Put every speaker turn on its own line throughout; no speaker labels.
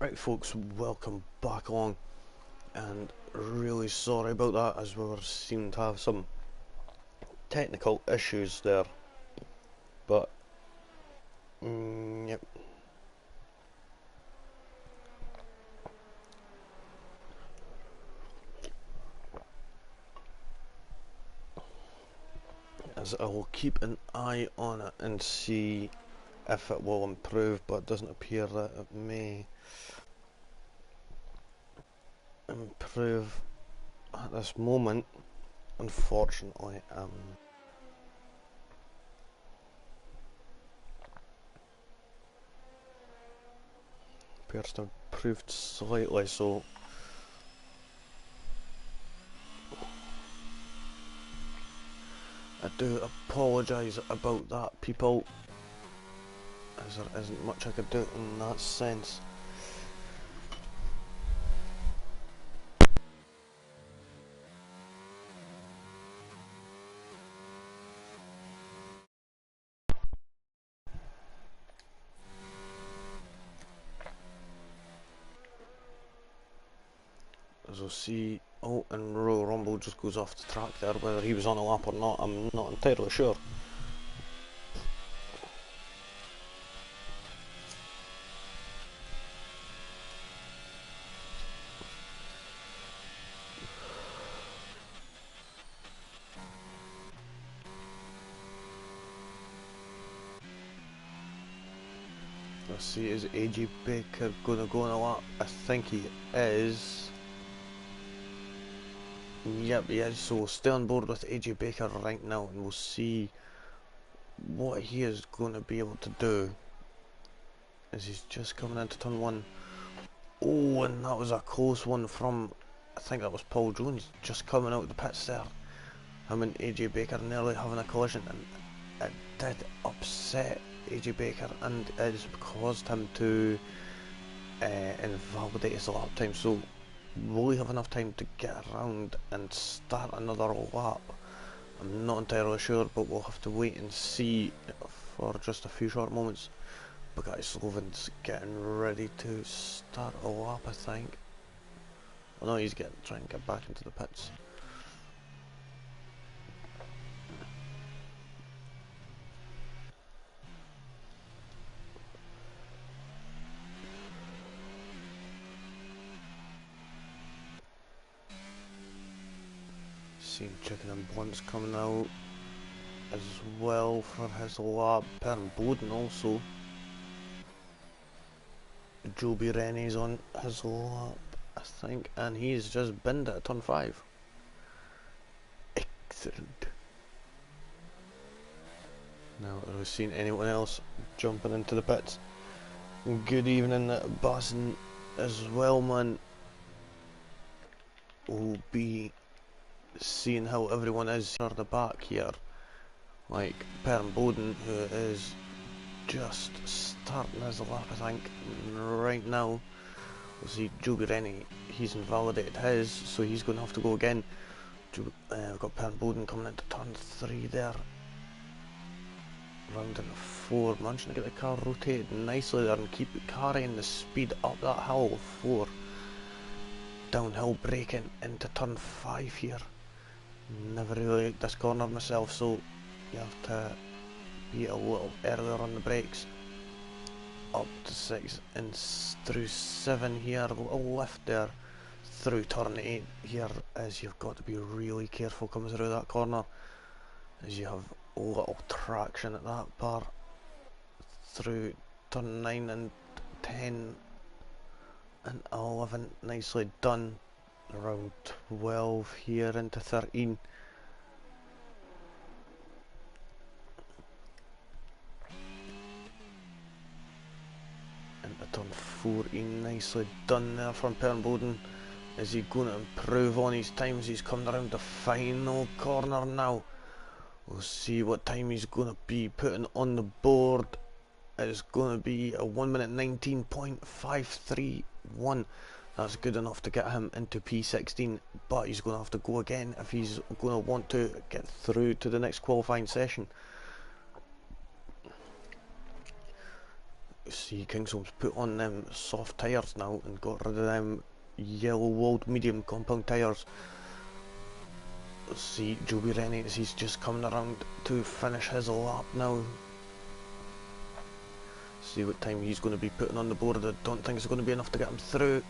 Right folks, welcome back along, and really sorry about that as we seem to have some technical issues there, but yep. As I will keep an eye on it and see if it will improve, but it doesn't appear that it may improve at this moment, unfortunately. Appears to have improved slightly, so I do apologise about that, people, as there isn't much I could do in that sense. As we'll see, and Royal Rumble just goes off the track there. Whether he was on a lap or not, I'm not entirely sure. Let's see, is AJ Baker going to go on a lap? I think he is. Yep, he is. So we'll stay on board with AJ Baker right now, and we'll see what he is going to be able to do. As he's just coming into turn one. Oh, and that was a close one from, I think that was Paul Jones, just coming out of the pits there. Him and AJ Baker nearly having a collision, and it did upset AJ Baker, and it's caused him to invalidate his lap time. So will he have enough time to get around and start another lap? I'm not entirely sure, but we'll have to wait and see for just a few short moments. But guys, Sloven's getting ready to start a lap, I think. Oh no, he's trying to get back into the pits. Seen Chicken and Blunt's coming out as well for his lap. Perrin Bowden also. Joby Rennie's on his lap, I think, and he's just binned it at turn 5. Excellent. Now, have we seen anyone else jumping into the pits? Good evening, Basson as well, man. We'll be seeing how everyone is at the back here. Like Perrin Bowden, who is just starting his lap, I think, right now. We'll see Joby Rennie, he's invalidated his, so he's going to have to go again. We've got Perrin Bowden coming into turn 3 there. Round into 4, managing to get the car rotated nicely there and keep carrying the speed up that hill. 4. Downhill braking into turn 5 here. Never really liked this corner myself, so you have to be a little earlier on the brakes. Up to 6 and through 7 here, a little lift there through turn 8 here, as you've got to be really careful coming through that corner, as you have a little traction at that part. Through turn 9 and 10 and 11, nicely done. Around 12 here into 13. Into turn 14, nicely done there from Perrin Bowden. Is he going to improve on his times? He's coming around the final corner now. We'll see what time he's going to be putting on the board. It's going to be a 1 minute 19.531. That's good enough to get him into P16, but he's going to have to go again if he's going to want to get through to the next qualifying session. See, Kingshome's put on them soft tyres now and got rid of them yellow walled medium compound tyres. See, Joby Rennie, he's just coming around to finish his lap now. See what time he's going to be putting on the board. I don't think it's going to be enough to get him through.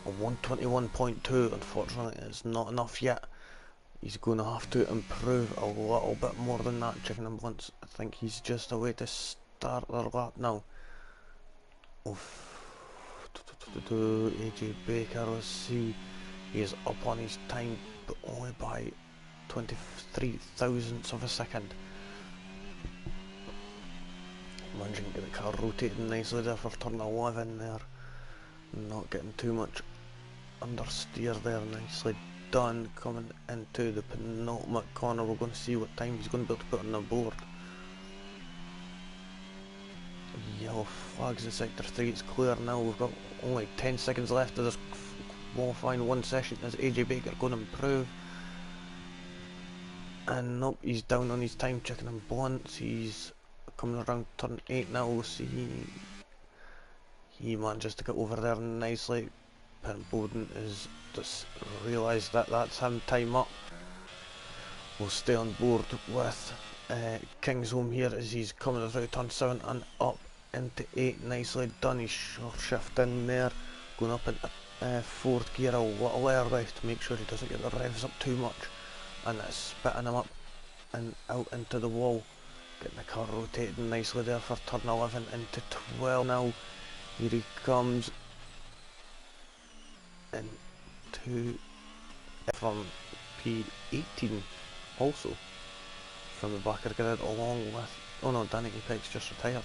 A 121.2, unfortunately, it's not enough yet. He's going to have to improve a little bit more than that, Chicken and Blunts. I think he's just away to start their lap now. AJ Baker, let's see. He is up on his time, but only by 23 thousandths of a second. Managing to get the car rotating nicely there for turn 11 there. Not getting too much understeer there, nicely done. Coming into the penultimate corner, we're going to see what time he's going to be able to put on the board. Yellow flags in sector 3, it's clear now. We've got only 10 seconds left of this qualifying one session. Is AJ Baker going to improve? And nope, he's down on his time. Chicken and Blunts, he's coming around turn 8 now. We'll see. He manages to get over there nicely. Pin Bowden is just realised that that's him time up. We'll stay on board with Kingsholm here as he's coming through turn 7 and up into 8. Nicely done. He's short shift in there, going up into 4th gear a little early to make sure he doesn't get the revs up too much, and it's spitting him up and out into the wall. Getting the car rotating nicely there for turn 11 into 12 now. Here he comes into from P18 also from the back of the grid, along with, oh no, Danny Apex just retired.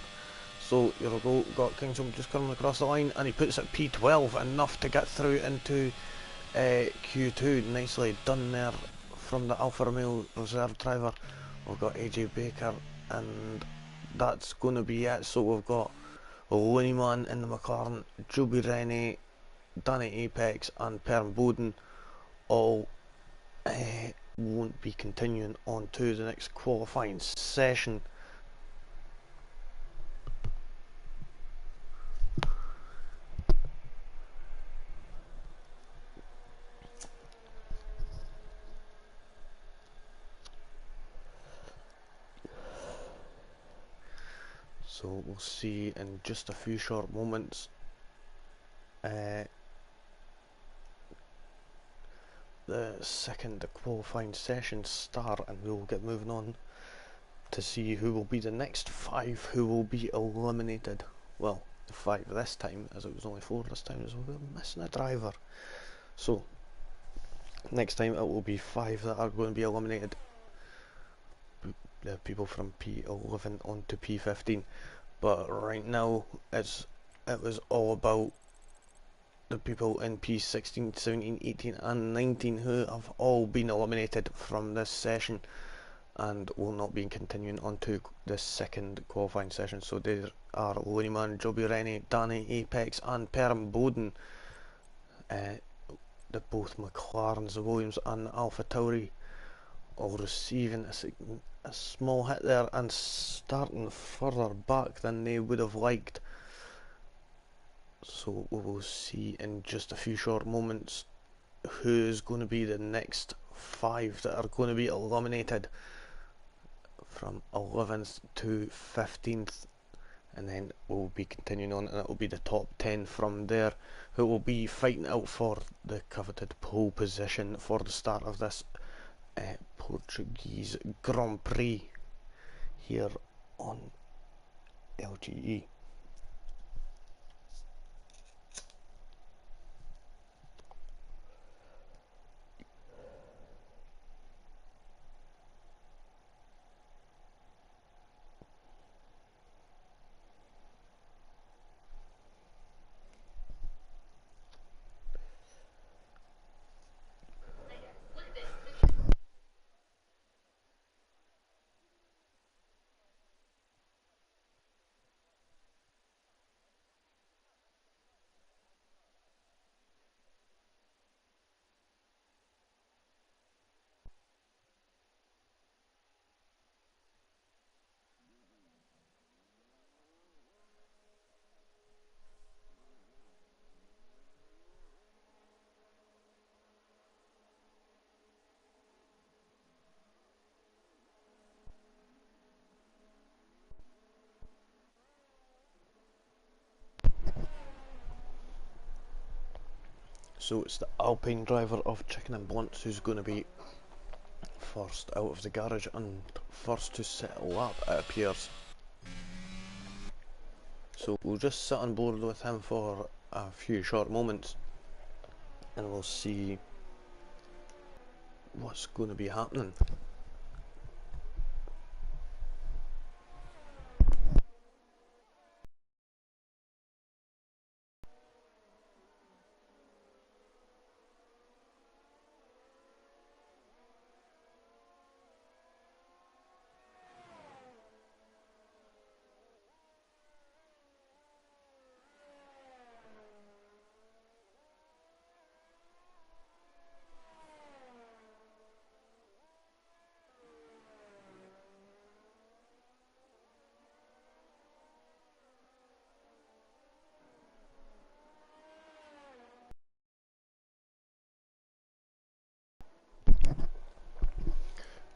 So here we go, got Kingsholm just coming across the line, and he puts it P12, enough to get through into Q2. Nicely done there from the Alfa Romeo reserve driver. We've got AJ Baker, and that's going to be it. So we've got Looneyman in the McLaren, Joby Rennie, Danny Apex and Perm Bowden all won't be continuing on to the next qualifying session. So we'll see in just a few short moments the second qualifying session start, and we'll get moving on to see who will be the next 5 who will be eliminated. Well, 5 this time, as it was only 4 this time, as we're missing a driver. So next time it will be 5 that are going to be eliminated. The people from P11 on to P15, but right now it was all about the people in P16, 17, 18 and 19 who have all been eliminated from this session and will not be continuing on to the second qualifying session. So there are Looneyman, Joby Rennie, Danny Apex and Perm Bowden. The both McLarens, the Williams and the Alpha Tauri all receiving a small hit there and starting further back than they would have liked. So we will see in just a few short moments who's going to be the next 5 that are going to be eliminated from 11th to 15th, and then we'll be continuing on, and it will be the top 10 from there who will be fighting out for the coveted pole position for the start of this Portuguese Grand Prix here on LGE. So it's the Alpine driver of Chicken and Blunts who's going to be first out of the garage and first to set a lap, it appears. So we'll just sit on board with him for a few short moments and we'll see what's going to be happening.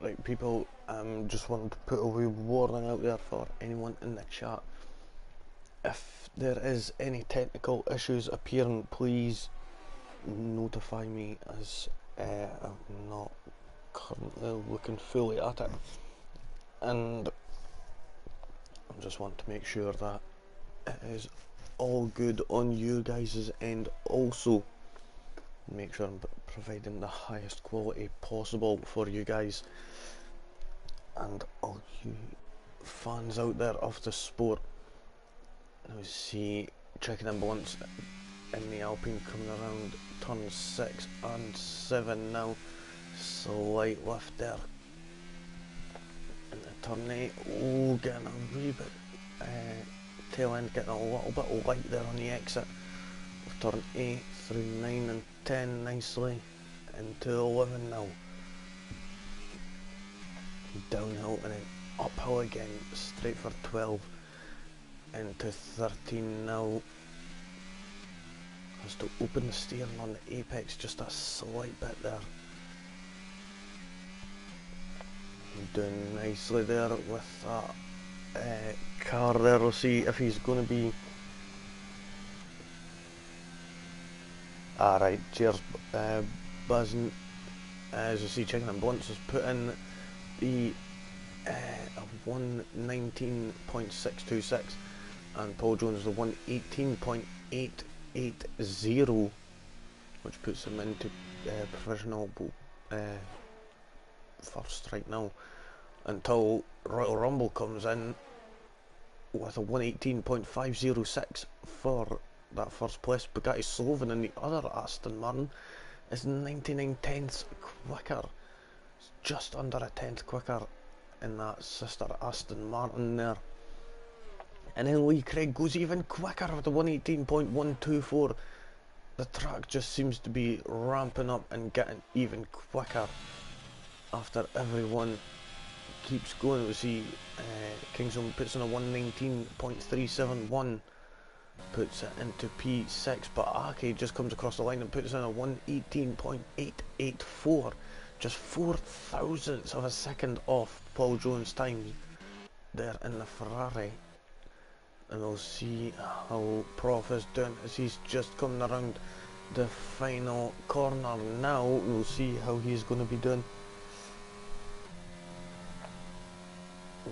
Right people, just wanted to put a wee warning out there for anyone in the chat. If there is any technical issues appearing, please notify me, as I'm not currently looking fully at it, and I just want to make sure that it is all good on you guys' end. Also make sure I'm providing the highest quality possible for you guys and all you fans out there of the sport. Now see Chicken and Blunts in the Alpine coming around turns 6 and 7 now. Slight lift there in the turn 8. Oh, getting a wee bit tail end, getting a little bit light there on the exit of turn 8 through 9 and 10 nicely into 11 now. Downhill and then uphill again, straight for 12 into 13 now. Has to open the steering on the apex just a slight bit there. Doing nicely there with that car there. We'll see if he's going to be... Alright, cheers buzzing. As you see, Chicken and Blunts has put in the 119.626 and Paul Jones the 118.880, which puts him into provisional first right now until Royal Rumble comes in with a 118.506 for that first place. Bugatti Sloven and the other Aston Martin is 99 tenths quicker. It's just under a tenth quicker in that sister Aston Martin there. And then Lee Craig goes even quicker with the 118.124. The track just seems to be ramping up and getting even quicker after everyone keeps going. We see Kingsholm puts in a 119.371, puts it into P6, but Aki just comes across the line and puts in a 118.884, just 4 thousandths of a second off Paul Jones' time there in the Ferrari. And we'll see how Prof is doing as he's just coming around the final corner now. We'll see how he's going to be doing.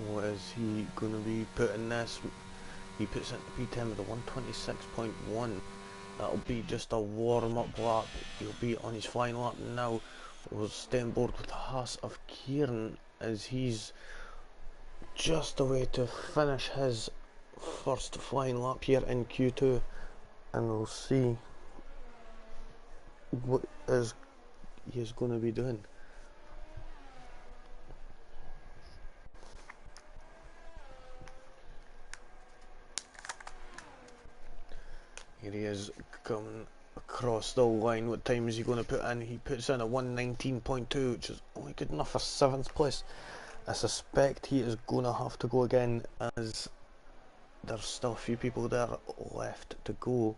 What is he going to be putting this? He puts it into P10 with a 126.1. That'll be just a warm-up lap. He'll be on his flying lap now. We'll stay on board with the Haas of Kieran as he's just away to finish his first flying lap here in Q2, and we'll see what he's going to be doing. Here he is coming across the line. What time is he going to put in? He puts in a 119.2, which is only good enough for 7th place. I suspect he is going to have to go again, as there's still a few people there left to go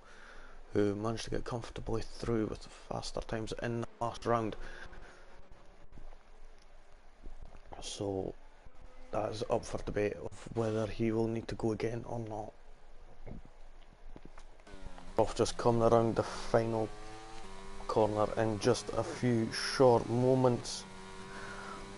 who managed to get comfortably through with faster times in the last round. So that is up for debate of whether he will need to go again or not. Off just coming around the final corner in just a few short moments.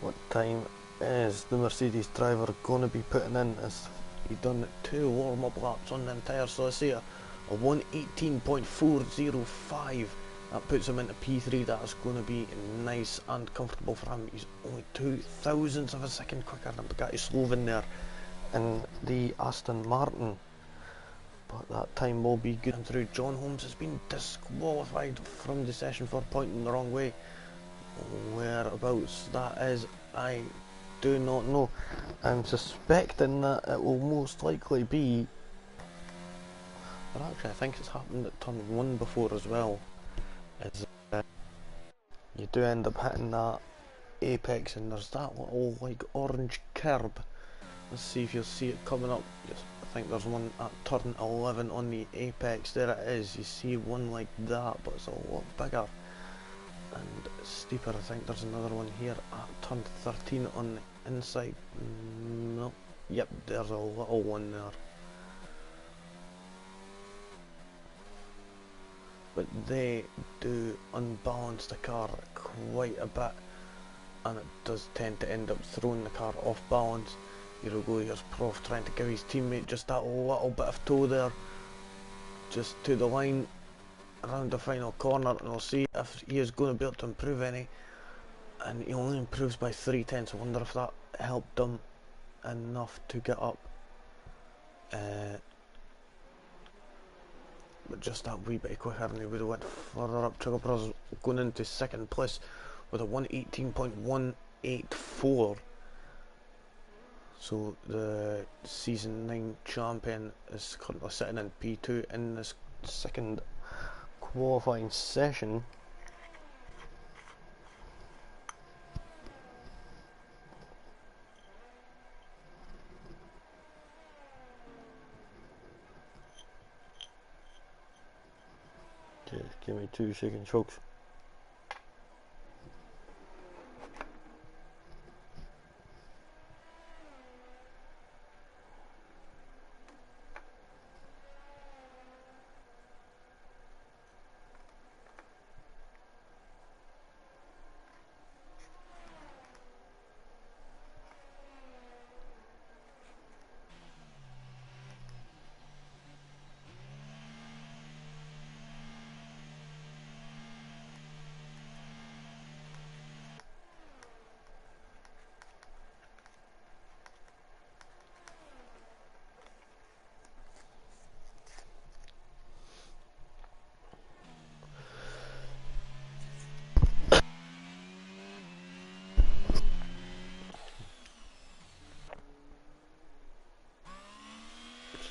What time is the Mercedes driver going to be putting in? As he done 2 warm-up laps on the entire, so I see a 1:18.405. That puts him into P3. That's going to be nice and comfortable for him. He's only 0.02 of a second quicker than Bugatti Sloven there in the Aston Martin. But that time will be good. And through, John Holmes has been disqualified from the session for pointing the wrong way. Whereabouts that is, I do not know. I'm suspecting that it will most likely be, but actually I think it's happened at turn 1 before as well, is you do end up hitting that apex and there's that little like orange curb. Let's see if you'll see it coming up. Yes, I think there's one at turn 11 on the apex. There it is. You see one like that, but it's a lot bigger and steeper. I think there's another one here at turn 13 on the inside. No, yep, there's a little one there. But they do unbalance the car quite a bit, and it does tend to end up throwing the car off balance. Here we go, here's Prof trying to give his teammate just that little bit of toe there, just to the line around the final corner, and we'll see if he is going to be able to improve any. And he only improves by 0.3. I wonder if that helped him enough to get up. But just that wee bit quicker and he would have went further up. Checo Perez going into second place with a 1:18.184. So the season 9 champion is currently sitting in P2 in this second qualifying session. Just give me 2 seconds, folks.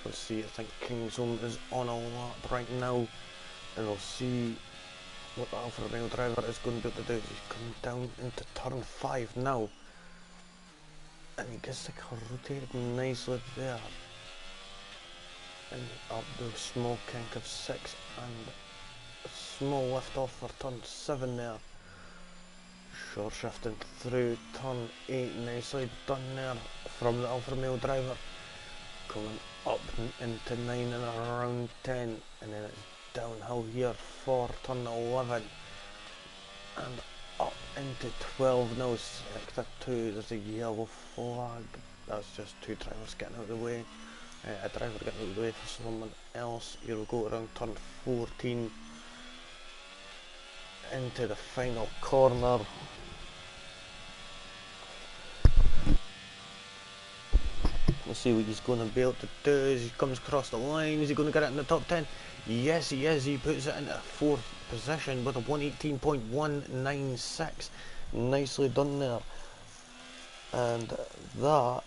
Let's see, I think Kingsholm is on a lap right now, and we'll see what the Alfa Romeo driver is going to be able to do. He's coming down into turn 5 now, and he gets the car rotated nicely there, and up the small kink of 6, and a small lift off for turn 7 there. Short shifting through turn 8, nicely done there from the Alfa Romeo driver. Coming up into 9 and around 10, and then it's downhill here for turn 11 and up into 12 now. Sector 2, there's a yellow flag. That's just 2 drivers getting out of the way, a driver getting out of the way for someone else. Here we go around turn 14 into the final corner. We'll see what he's going to be able to do as he comes across the line. Is he going to get it in the top 10? Yes, he is. He puts it into 4th position with a 1:18.196. Nicely done there. And that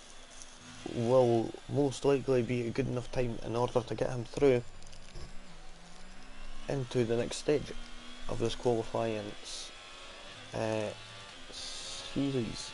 will most likely be a good enough time in order to get him through into the next stage of this qualifying series.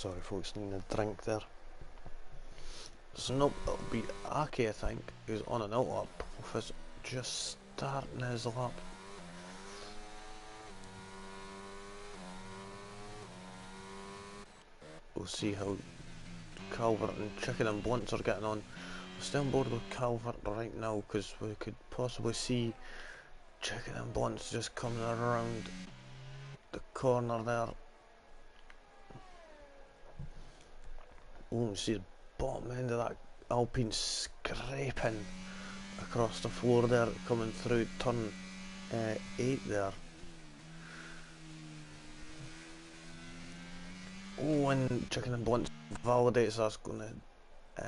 Sorry folks, needing a drink there. So nope, it'll be Aki I think, who's on an out lap, with us just starting his lap. We'll see how Calvert and Chicken and Blunts are getting on. We're still on board with Calvert right now because we could possibly see Chicken and Blunts just coming around the corner there. Oh, see the bottom end of that Alpine scraping across the floor there, coming through turn 8 there. Oh, and Chicken and Blunts validates that's going to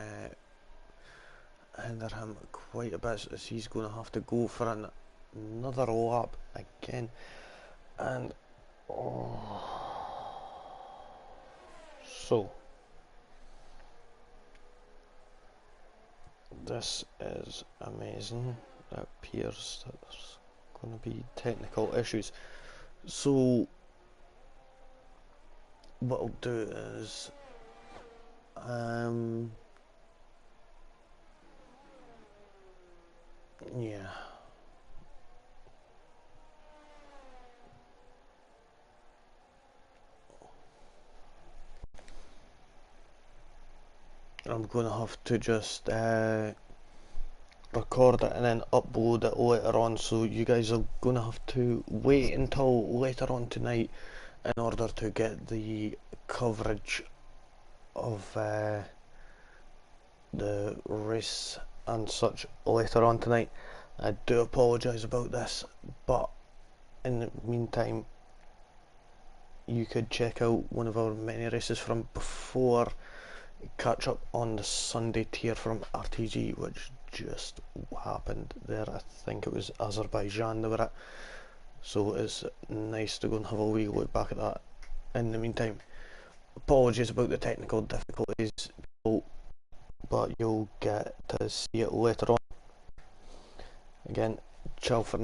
hinder him quite a bit, as he's going to have to go for another lap again. And so this is amazing. It appears that there's going to be technical issues. So what I'll do is yeah. I'm going to have to just record it and then upload it later on, so you guys are going to have to wait until later on tonight in order to get the coverage of the race and such later on tonight. I do apologise about this, but in the meantime you could check out one of our many races from before, catch up on the Sunday tier from RTG, which just happened there. I think it was Azerbaijan they were at, so it's nice to go and have a wee look back at that. In the meantime, apologies about the technical difficulties, but you'll get to see it later on. Again, ciao for now.